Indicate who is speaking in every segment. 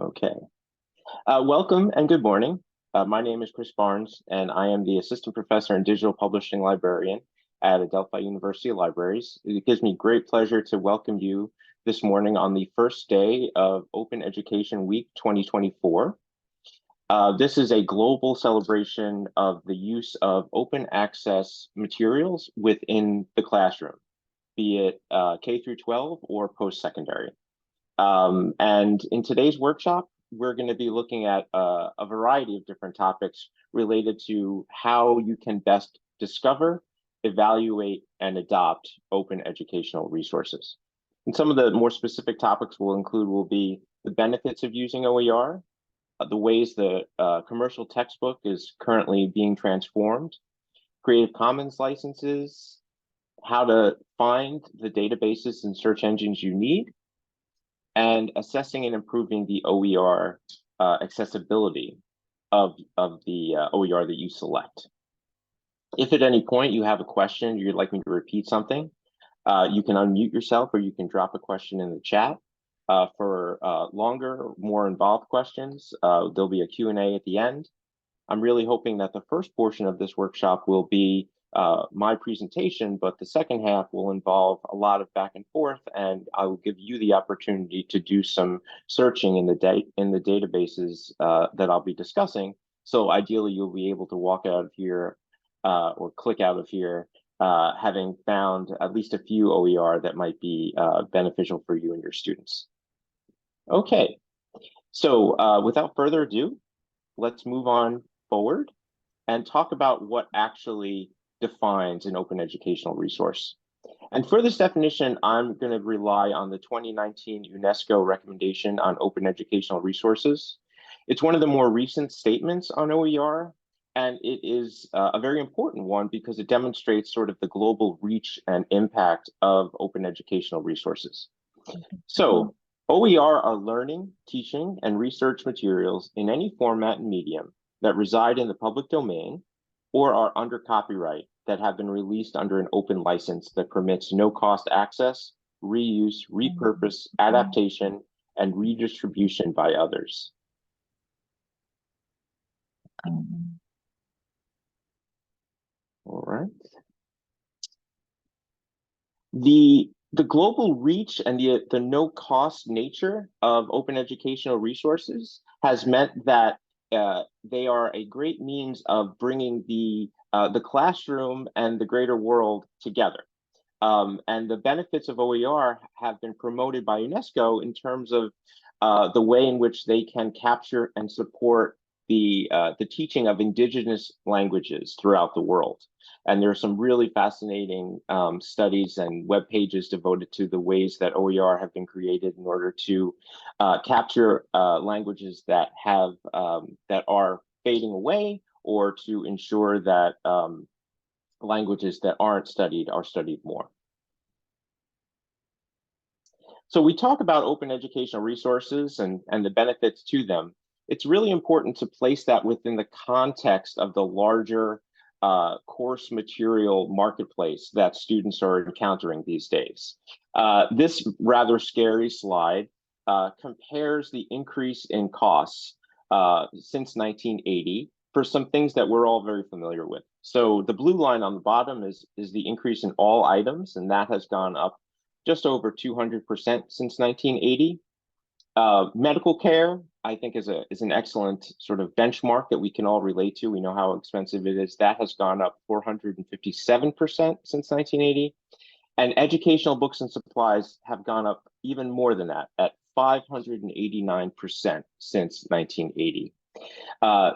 Speaker 1: Okay. Welcome and good morning. My name is Chris Barnes, and I am the Assistant Professor and Digital Publishing Librarian at Adelphi University Libraries. It gives me great pleasure to welcome you this morning on the first day of Open Education Week 2024. This is a global celebration of the use of open access materials within the classroom, be it K through 12 or post-secondary. And in today's workshop, we're going to be looking at a variety of different topics related to how you can best discover, evaluate, and adopt open educational resources. And some of the more specific topics will be the benefits of using OER, the ways the commercial textbook is currently being transformed, Creative Commons licenses, how to find the databases and search engines you need, and assessing and improving the OER accessibility of the OER that you select. If at any point you have a question, you'd like me to repeat something, you can unmute yourself or you can drop a question in the chat. For longer, more involved questions, there'll be a Q&A at the end. I'm really hoping that the first portion of this workshop will be my presentation, but the second half will involve a lot of back and forth, and I will give you the opportunity to do some searching in the databases that I'll be discussing. So ideally, you'll be able to walk out of here or click out of here having found at least a few OER that might be beneficial for you and your students. Okay, so without further ado, let's move on forward and talk about what actually defines an open educational resource. And for this definition, I'm going to rely on the 2019 UNESCO recommendation on open educational resources. It's one of the more recent statements on OER, and it is a very important one because it demonstrates sort of the global reach and impact of open educational resources. So OER are learning, teaching, and research materials in any format and medium that reside in the public domain or are under copyright that have been released under an open license that permits no-cost access, reuse, repurpose, adaptation, and redistribution by others. All right. The global reach and the no-cost nature of open educational resources has meant that they are a great means of bringing the classroom and the greater world together. And the benefits of OER have been promoted by UNESCO in terms of the way in which they can capture and support the teaching of indigenous languages throughout the world. And there are some really fascinating studies and web pages devoted to the ways that OER have been created in order to capture languages that have that are fading away, or to ensure that languages that aren't studied are studied more. So we talk about open educational resources and the benefits to them. It's really important to place that within the context of the larger course material marketplace that students are encountering these days. This rather scary slide compares the increase in costs since 1980 for some things that we're all very familiar with. So the blue line on the bottom is the increase in all items, and that has gone up just over 200% since 1980. Medical care, I think, is an excellent sort of benchmark that we can all relate to. We know how expensive it is. That has gone up 457% since 1980. And educational books and supplies have gone up even more than that, at 589% since 1980.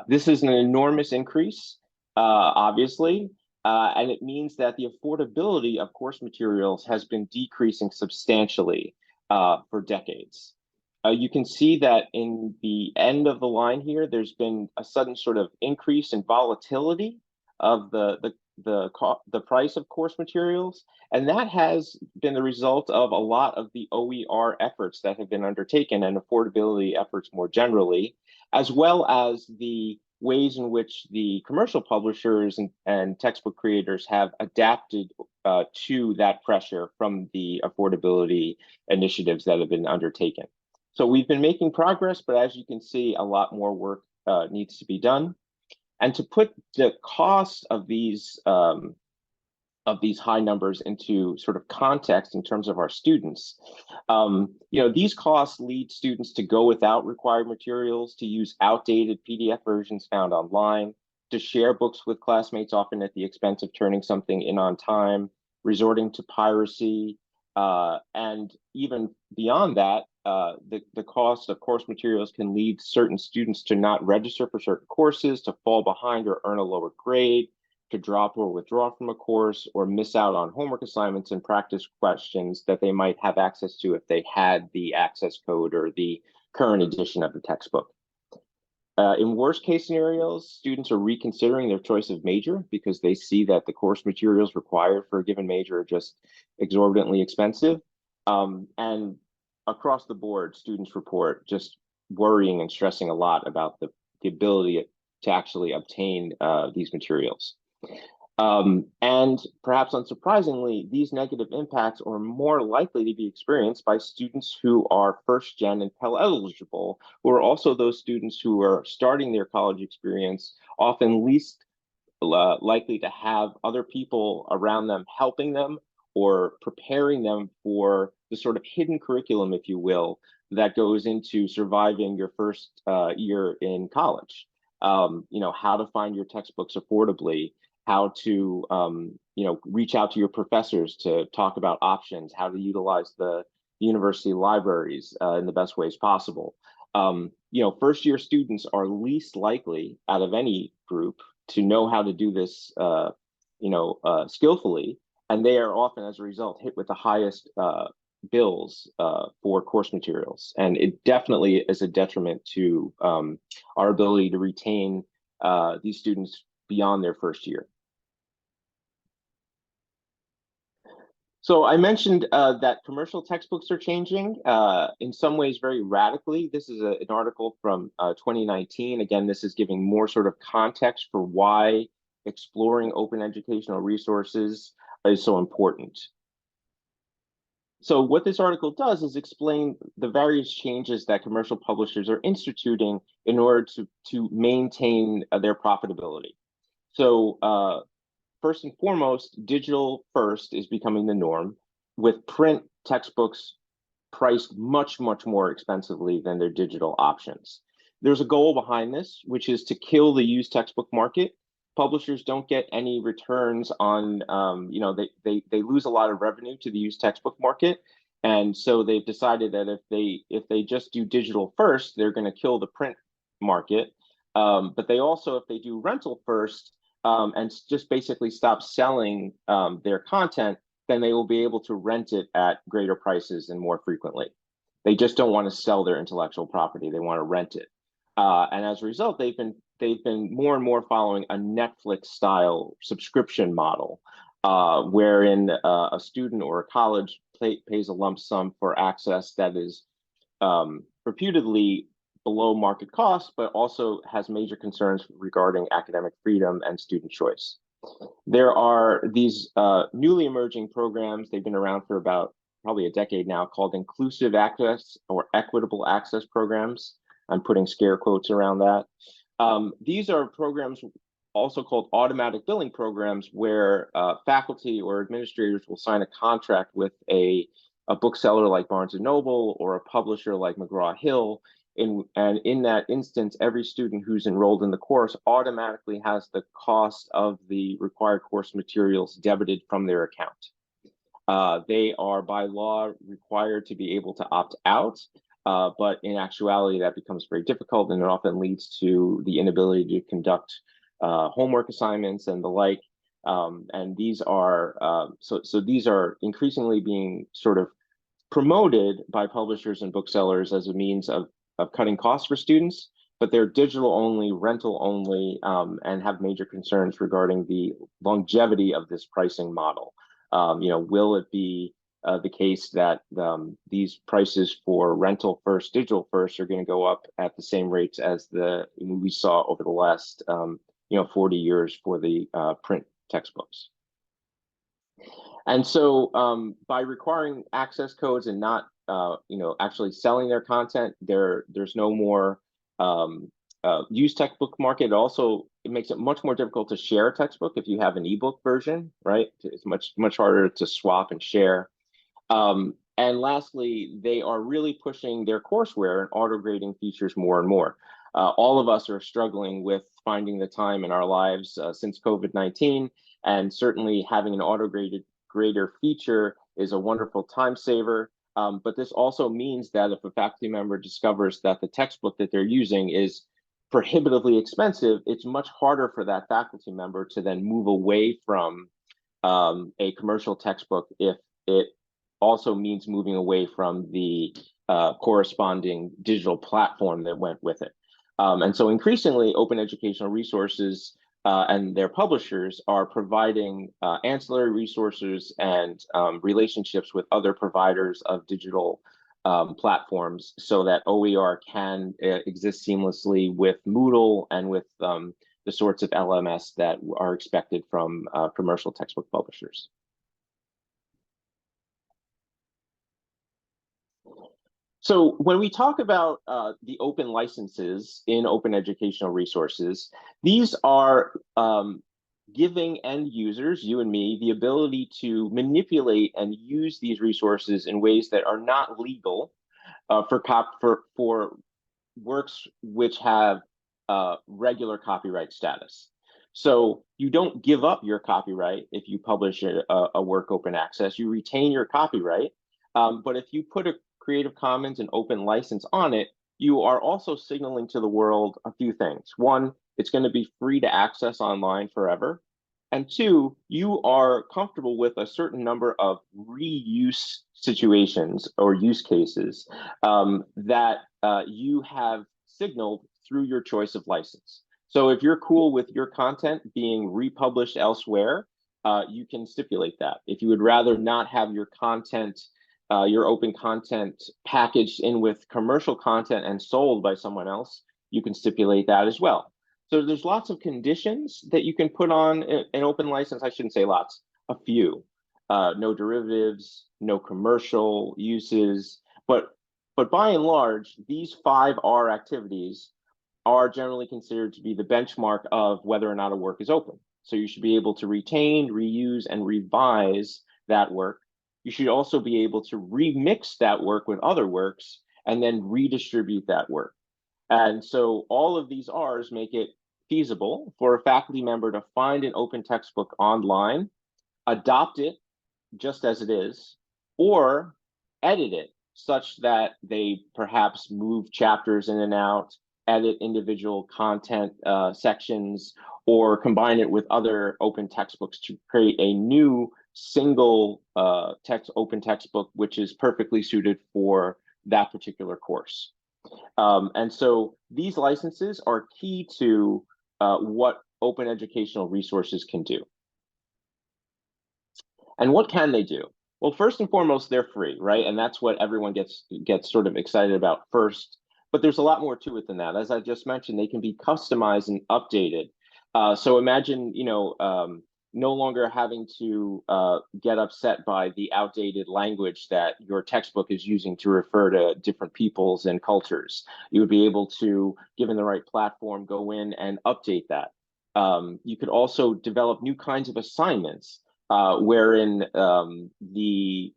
Speaker 1: This is an enormous increase, obviously, and it means that the affordability of course materials has been decreasing substantially for decades. You can see that in the end of the line here, there's been a sudden sort of increase in volatility of the price of course materials, and that has been the result of a lot of the OER efforts that have been undertaken and affordability efforts more generally, as well as the ways in which the commercial publishers and textbook creators have adapted to that pressure from the affordability initiatives that have been undertaken. So we've been making progress, but as you can see, a lot more work needs to be done. And to put the cost of these high numbers into sort of context in terms of our students. These costs lead students to go without required materials, to use outdated PDF versions found online, to share books with classmates, often at the expense of turning something in on time, resorting to piracy, and even beyond that, the cost of course materials can lead certain students to not register for certain courses, to fall behind or earn a lower grade, to drop or withdraw from a course, or miss out on homework assignments and practice questions that they might have access to if they had the access code or the current edition of the textbook. In worst case scenarios, students are reconsidering their choice of major because they see that the course materials required for a given major are just exorbitantly expensive. And across the board, students report just worrying and stressing a lot about the ability to actually obtain these materials. And perhaps unsurprisingly, these negative impacts are more likely to be experienced by students who are first gen and Pell eligible, who are also those students who are starting their college experience, often least likely to have other people around them helping them or preparing them for the sort of hidden curriculum, if you will, that goes into surviving your first year in college. How to find your textbooks affordably, how to reach out to your professors to talk about options, how to utilize the university libraries in the best ways possible. First year students are least likely out of any group to know how to do this skillfully, and they are often as a result hit with the highest bills for course materials, and it definitely is a detriment to our ability to retain these students beyond their first year. So I mentioned that commercial textbooks are changing in some ways very radically. This is an article from 2019. Again, this is giving more sort of context for why exploring open educational resources is so important. So what this article does is explain the various changes that commercial publishers are instituting in order to maintain their profitability. So first and foremost, digital first is becoming the norm, with print textbooks priced much, much more expensively than their digital options. There's a goal behind this, which is to kill the used textbook market. Publishers don't get any returns on, they lose a lot of revenue to the used textbook market. And so they've decided that if they just do digital first, they're going to kill the print market. But they also, if they do rental first, and just basically stop selling their content, then they will be able to rent it at greater prices and more frequently. They just don't want to sell their intellectual property; they want to rent it. And as a result, they've been more and more following a Netflix-style subscription model, wherein a student or a college pays a lump sum for access that is reputedly below market cost, but also has major concerns regarding academic freedom and student choice. There are these newly emerging programs, they've been around for about probably a decade now, called inclusive access or equitable access programs. I'm putting scare quotes around that. These are programs also called automatic billing programs, where faculty or administrators will sign a contract with a bookseller like Barnes & Noble or a publisher like McGraw-Hill. And in that instance, every student who's enrolled in the course automatically has the cost of the required course materials debited from their account. They are by law required to be able to opt out, but in actuality, that becomes very difficult, and it often leads to the inability to conduct homework assignments and the like. And these are so these are increasingly being sort of promoted by publishers and booksellers as a means of cutting costs for students, but they're digital only, rental only, and have major concerns regarding the longevity of this pricing model. Will it be the case that these prices for rental first, digital first are going to go up at the same rates as we saw over the last 40 years for the print textbooks? And so by requiring access codes and not actually selling their content, there's no more used textbook market. It makes it much more difficult to share a textbook if you have an ebook version, right? It's much harder to swap and share. And lastly, they are really pushing their courseware and auto grading features more and more. All of us are struggling with finding the time in our lives since COVID-19, and certainly having an auto graded grader feature is a wonderful time saver. But this also means that if a faculty member discovers that the textbook that they're using is prohibitively expensive, it's much harder for that faculty member to then move away from a commercial textbook if it also means moving away from the corresponding digital platform that went with it. And so increasingly, open educational resources and their publishers are providing ancillary resources and relationships with other providers of digital platforms so that OER can exist seamlessly with Moodle and with the sorts of LMS that are expected from commercial textbook publishers. So when we talk about the open licenses in open educational resources, these are giving end users, you and me, the ability to manipulate and use these resources in ways that are not legal for works which have regular copyright status. So you don't give up your copyright if you publish a work open access. You retain your copyright, but if you put a Creative Commons and open license on it, you are also signaling to the world a few things. One, it's going to be free to access online forever. And two, you are comfortable with a certain number of reuse situations or use cases that you have signaled through your choice of license. So if you're cool with your content being republished elsewhere, you can stipulate that. If you would rather not have your content, your open content packaged in with commercial content and sold by someone else, you can stipulate that as well. So there's lots of conditions that you can put on an open license. I shouldn't say lots, a few. No derivatives, no commercial uses, but by and large, these 5R activities are generally considered to be the benchmark of whether or not a work is open. So you should be able to retain, reuse, and revise that work. You should also be able to remix that work with other works and then redistribute that work. And so all of these R's make it feasible for a faculty member to find an open textbook online, adopt it just as it is, or edit it such that they perhaps move chapters in and out, edit individual content sections, or combine it with other open textbooks to create a new single open textbook, which is perfectly suited for that particular course. And so these licenses are key to what open educational resources can do. And what can they do? Well, first and foremost, they're free, right? And that's what everyone gets sort of excited about first. But there's a lot more to it than that. As I just mentioned, they can be customized and updated. So imagine, no longer having to get upset by the outdated language that your textbook is using to refer to different peoples and cultures. You would be able to, given the right platform, go in and update that. You could also develop new kinds of assignments wherein the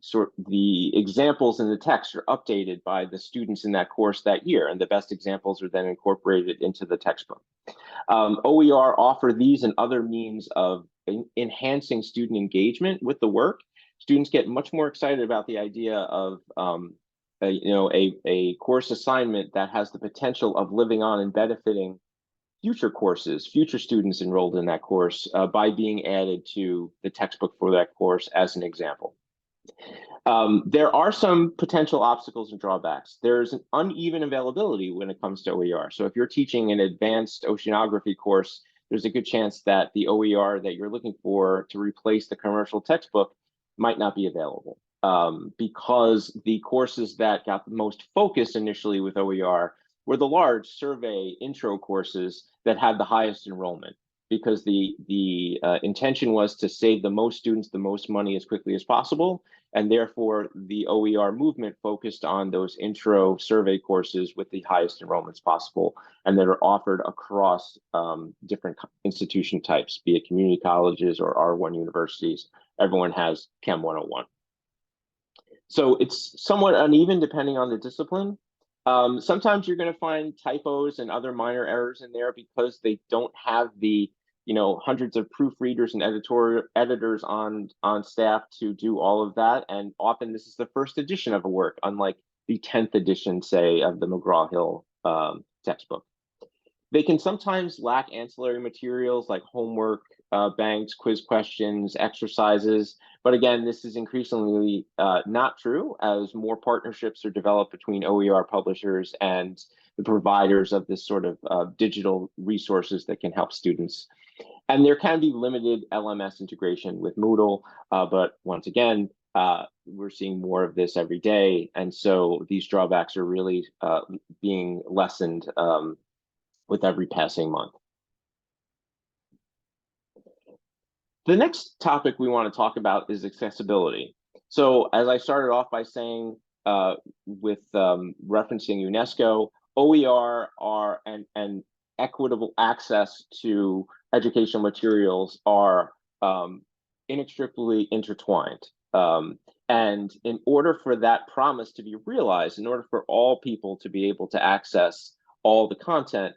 Speaker 1: examples in the text are updated by the students in that course that year, and the best examples are then incorporated into the textbook. OER offer these and other means of enhancing student engagement with the work. Students get much more excited about the idea of a course assignment that has the potential of living on and benefiting future courses, future students enrolled in that course by being added to the textbook for that course as an example. There are some potential obstacles and drawbacks. There's an uneven availability when it comes to OER. So if you're teaching an advanced oceanography course, there's a good chance that the OER that you're looking for to replace the commercial textbook might not be available because the courses that got the most focus initially with OER were the large survey intro courses that had the highest enrollment. because the intention was to save the most students the most money as quickly as possible, and therefore the OER movement focused on those intro survey courses with the highest enrollments possible, and that are offered across different institution types, be it community colleges or R1 universities. Everyone has Chem 101. So it's somewhat uneven depending on the discipline. Sometimes you're going to find typos and other minor errors in there because they don't have the hundreds of proofreaders and editorial editors on staff to do all of that. And often this is the first edition of a work, unlike the 10th edition, say, of the McGraw-Hill textbook. They can sometimes lack ancillary materials like homework, banks, quiz questions, exercises. But again, this is increasingly not true as more partnerships are developed between OER publishers and the providers of this sort of digital resources that can help students. And there can be limited LMS integration with Moodle, but once again, we're seeing more of this every day. And so these drawbacks are really being lessened with every passing month. The next topic we want to talk about is accessibility. So as I started off by saying, with referencing UNESCO, OER and equitable access to educational materials are inextricably intertwined. And in order for that promise to be realized, in order for all people to be able to access all the content,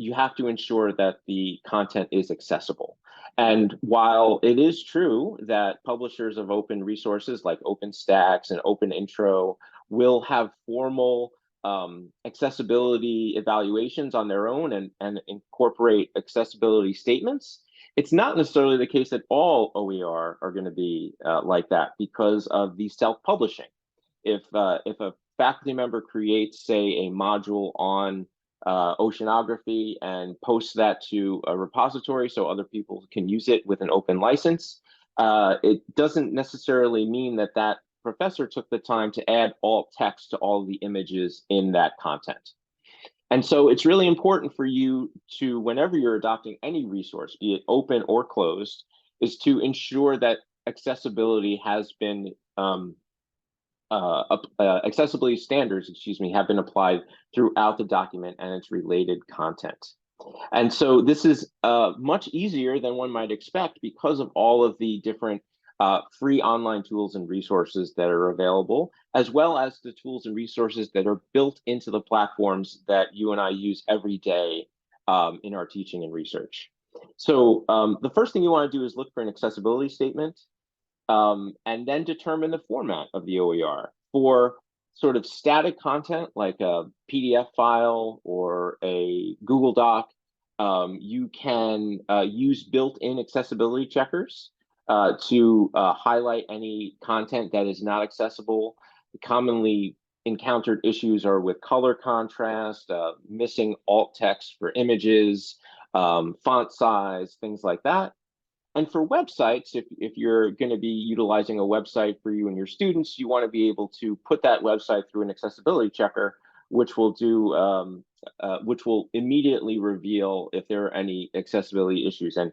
Speaker 1: you have to ensure that the content is accessible. And while it is true that publishers of open resources like OpenStax and OpenIntro will have formal accessibility evaluations on their own and incorporate accessibility statements, it's not necessarily the case that all OER are going to be like that because of the self-publishing. If a faculty member creates, say, a module on oceanography and posts that to a repository so other people can use it with an open license, it doesn't necessarily mean that that professor took the time to add alt text to all the images in that content. And so it's really important for you to, whenever you're adopting any resource, be it open or closed, is to ensure that accessibility has been accessibility standards, have been applied throughout the document and its related content. And so this is much easier than one might expect because of all of the different free online tools and resources that are available, as well as the tools and resources that are built into the platforms that you and I use every day in our teaching and research. So the first thing you want to do is look for an accessibility statement, and then determine the format of the OER. For sort of static content like a PDF file or a Google Doc, you can use built-in accessibility checkers to highlight any content that is not accessible. The commonly encountered issues are with color contrast, missing alt text for images, font size, things like that. And for websites, if you're going to be utilizing a website for you and your students, you want to be able to put that website through an accessibility checker, which will which will immediately reveal if there are any accessibility issues. And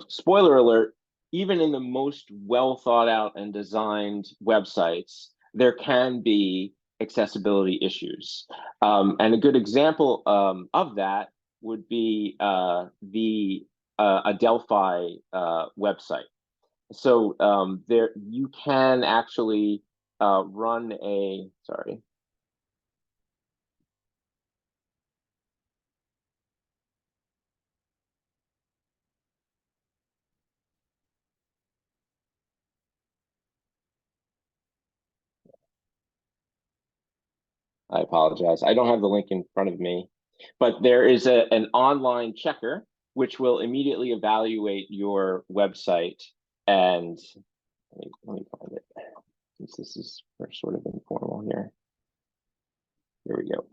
Speaker 1: spoiler alert, even in the most well thought out and designed websites, there can be accessibility issues. And a good example of that would be the Adelphi website. So there you can actually run a, sorry. I apologize. I don't have the link in front of me, but there is an online checker which will immediately evaluate your website. And let me find it, since this is sort of informal here. Here we go.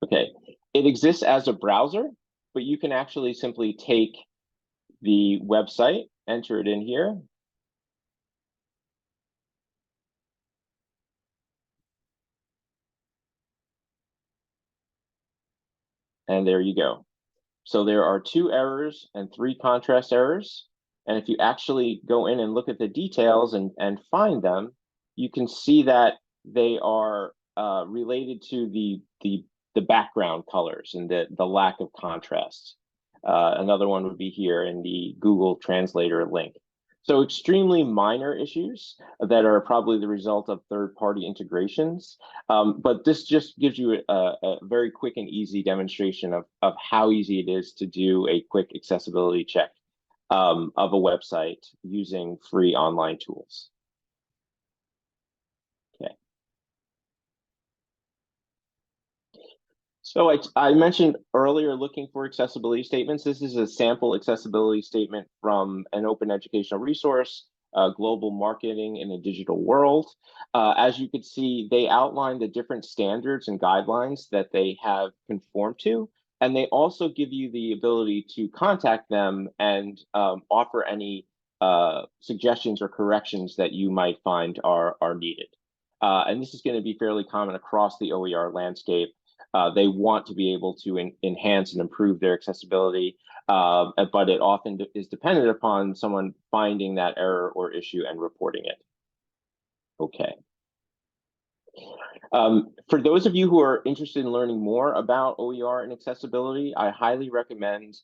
Speaker 1: Okay, it exists as a browser, but you can actually simply take the website, enter it in here. And there you go. So there are 2 errors and 3 contrast errors. And if you actually go in and look at the details and find them, you can see that they are related to the background colors and the lack of contrast. Another one would be here in the Google Translator link. So extremely minor issues that are probably the result of third-party integrations. But this just gives you a very quick and easy demonstration of how easy it is to do a quick accessibility check of a website using free online tools. Okay. So I mentioned earlier looking for accessibility statements. This is a sample accessibility statement from an open educational resource, global marketing in a digital world. As you could see, they outline the different standards and guidelines that they have conformed to, and they also give you the ability to contact them and offer any suggestions or corrections that you might find are needed. And this is going to be fairly common across the OER landscape. They want to be able to enhance and improve their accessibility, but it often is dependent upon someone finding that error or issue and reporting it. Okay. For those of you who are interested in learning more about OER and accessibility, I highly recommend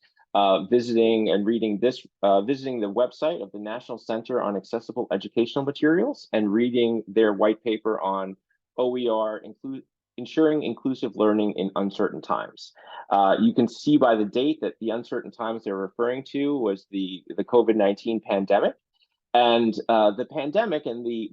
Speaker 1: visiting and reading visiting the website of the National Center on Accessible Educational Materials and reading their white paper on OER, ensuring inclusive learning in uncertain times. You can see by the date that the uncertain times they're referring to was the COVID-19 pandemic. And the pandemic and the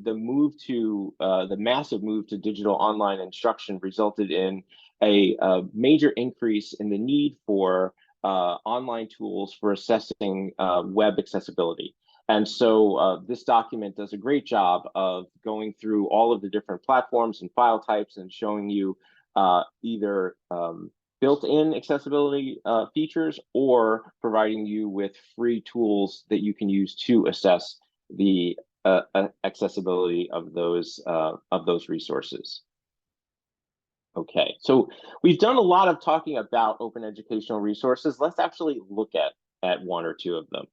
Speaker 1: massive move to digital online instruction resulted in a major increase in the need for online tools for assessing web accessibility. And so this document does a great job of going through all of the different platforms and file types and showing you either built-in accessibility features or providing you with free tools that you can use to assess the accessibility of those resources. Okay, so we've done a lot of talking about open educational resources. Let's actually look at 1 or 2 of them.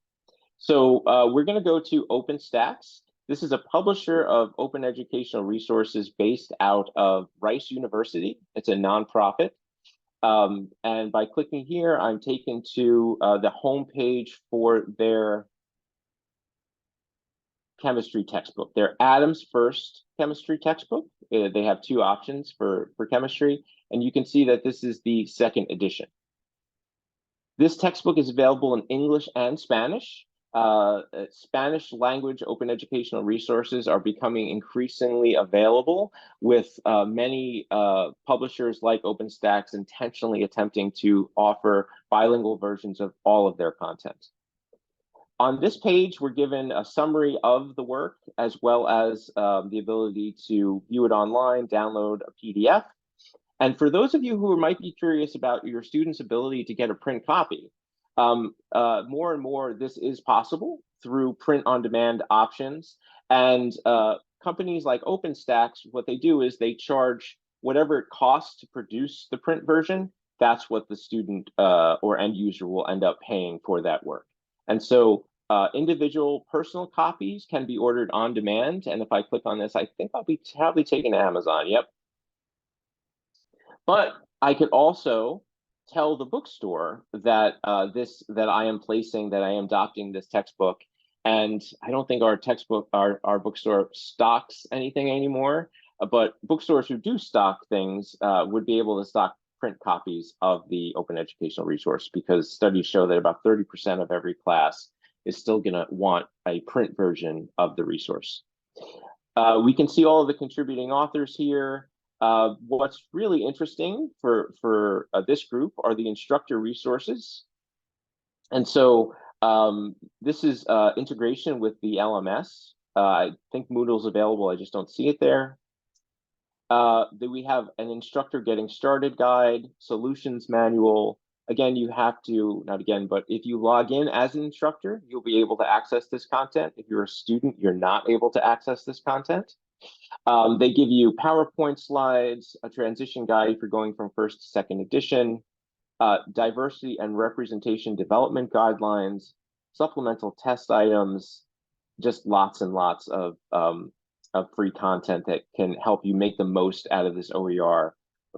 Speaker 1: So we're going to go to OpenStax. This is a publisher of open educational resources based out of Rice University. It's a nonprofit. And by clicking here, I'm taken to the homepage for their chemistry textbook. Their Adams First chemistry textbook. They have 2 options for chemistry, and you can see that this is the 2nd edition. This textbook is available in English and Spanish. Spanish language open educational resources are becoming increasingly available, with many publishers like OpenStax intentionally attempting to offer bilingual versions of all of their content. On this page, we're given a summary of the work, as well as the ability to view it online, download a PDF. And for those of you who might be curious about your students' ability to get a print copy, more and more this is possible through print-on-demand options. And companies like OpenStax, what they do is they charge whatever it costs to produce the print version. That's what the student or end user will end up paying for that work. And so individual personal copies can be ordered on demand. And if I click on this, I think I'll be probably taken to Amazon. Yep. But I could also tell the bookstore that that I am adopting this textbook. And I don't think our bookstore stocks anything anymore. But bookstores who do stock things would be able to stock print copies of the open educational resource, because studies show that about 30% of every class is still going to want a print version of the resource. We can see all of the contributing authors here. What's really interesting for this group are the instructor resources. And so this is integration with the LMS. I think Moodle's available, I just don't see it there. Then we have an instructor getting started guide, solutions manual. Again, you have to, not again, but if you log in as an instructor, you'll be able to access this content. If you're a student, you're not able to access this content. They give you PowerPoint slides, a transition guide for going from 1st to 2nd edition. diversity and representation development guidelines, supplemental test items, just lots and lots of free content that can help you make the most out of this OER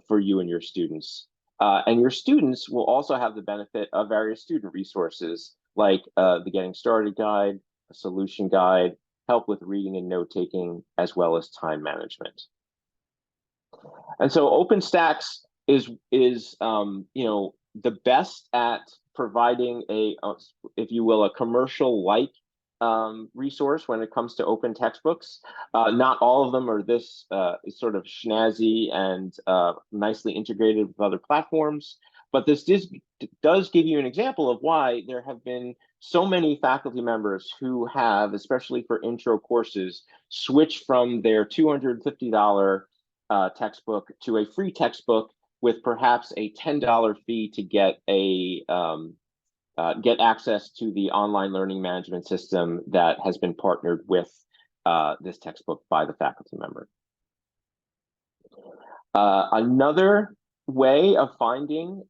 Speaker 1: for you and your students. And your students will also have the benefit of various student resources like the Getting Started Guide, a solution guide, help with reading and note taking, as well as time management. And so OpenStax is the best at providing if you will, a commercial-like resource when it comes to open textbooks. Not all of them are this sort of snazzy and nicely integrated with other platforms, but this does give you an example of why there have been so many faculty members who have, especially for intro courses, switched from their $250 textbook to a free textbook with perhaps a $10 fee to get get access to the online learning management system that has been partnered with this textbook by the faculty member. Another way of finding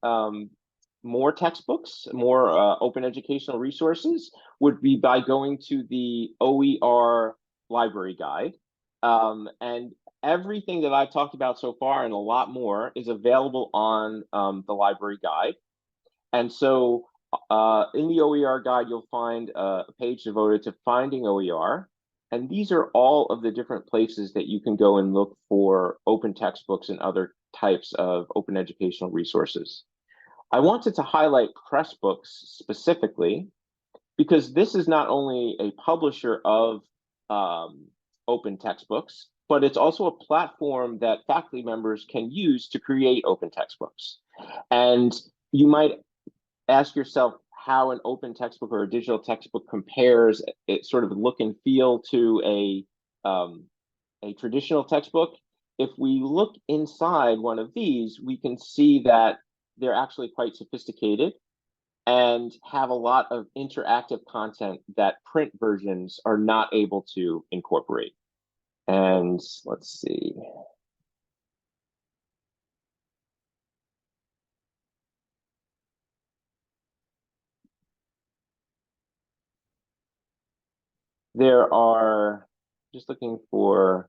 Speaker 1: more textbooks, more open educational resources, would be by going to the OER library guide. And everything that I've talked about so far and a lot more is available on the library guide. And so in the OER guide, you'll find a page devoted to finding OER. And these are all of the different places that you can go and look for open textbooks and other types of open educational resources. I wanted to highlight Pressbooks specifically because this is not only a publisher of open textbooks, but it's also a platform that faculty members can use to create open textbooks. And you might ask yourself how an open textbook or a digital textbook compares its sort of look and feel to a traditional textbook. If we look inside one of these, we can see that they're actually quite sophisticated and have a lot of interactive content that print versions are not able to incorporate. And let's see. There are, just looking for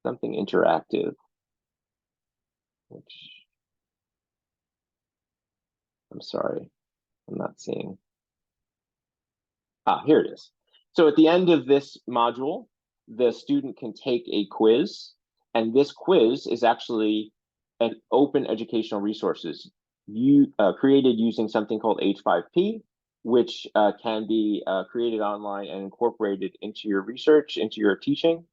Speaker 1: something interactive, which I'm sorry, I'm not seeing. Here it is. So at the end of this module, the student can take a quiz, and this quiz is actually an open educational resources created using something called H5P, which can be created online and incorporated into your research, into your teaching.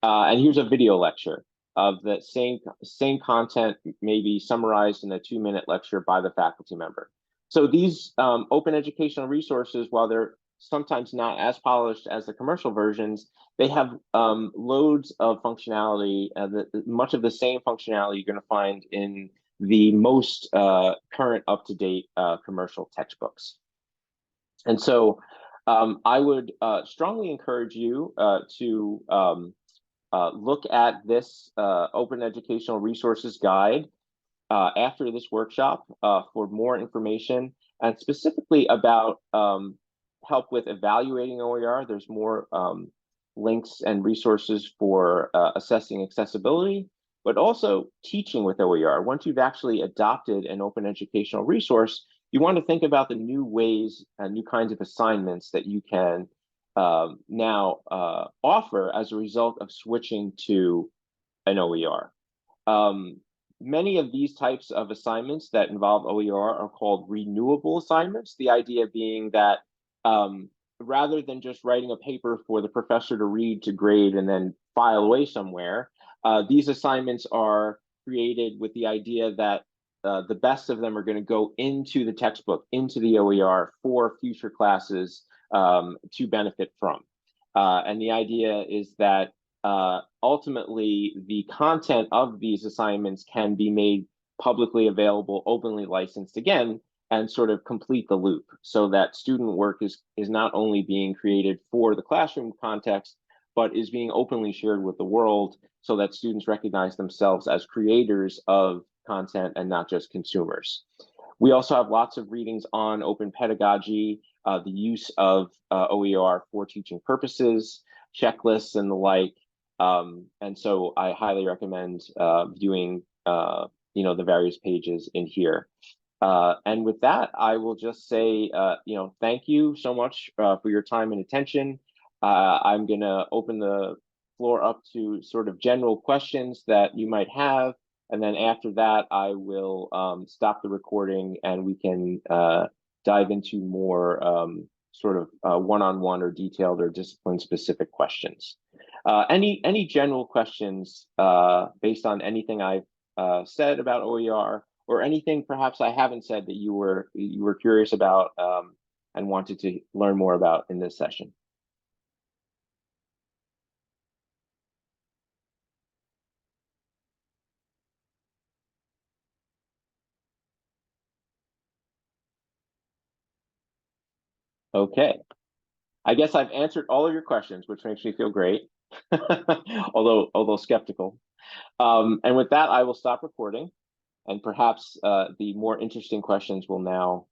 Speaker 1: And here's a video lecture of the same content, maybe summarized in a 2-minute lecture by the faculty member. So these open educational resources, while they're sometimes not as polished as the commercial versions, they have loads of functionality, much of the same functionality you're going to find in the most current up-to-date commercial textbooks. And so I would strongly encourage you to look at this Open Educational Resources Guide after this workshop for more information, and specifically about help with evaluating OER. There's more links and resources for assessing accessibility, but also teaching with OER. Once you've actually adopted an open educational resource, you want to think about the new ways and new kinds of assignments that you can now offer as a result of switching to an OER. Many of these types of assignments that involve OER are called renewable assignments, the idea being that rather than just writing a paper for the professor to read, to grade, and then file away somewhere, these assignments are created with the idea that the best of them are going to go into the textbook, into the OER for future classes to benefit from. And the idea is that ultimately the content of these assignments can be made publicly available, openly licensed again, and sort of complete the loop so that student work is not only being created for the classroom context, but is being openly shared with the world so that students recognize themselves as creators of content and not just consumers. We also have lots of readings on open pedagogy, the use of OER for teaching purposes, checklists, and the like. And so I highly recommend viewing the various pages in here. And with that, I will just say, thank you so much for your time and attention. I'm going to open the floor up to sort of general questions that you might have. And then after that, I will stop the recording and we can dive into more sort of one-on-one or detailed or discipline-specific questions. Any general questions based on anything I've said about OER, or anything perhaps I haven't said that you were curious about and wanted to learn more about in this session? Okay. I guess I've answered all of your questions, which makes me feel great, although skeptical. And with that, I will stop recording, and perhaps the more interesting questions will now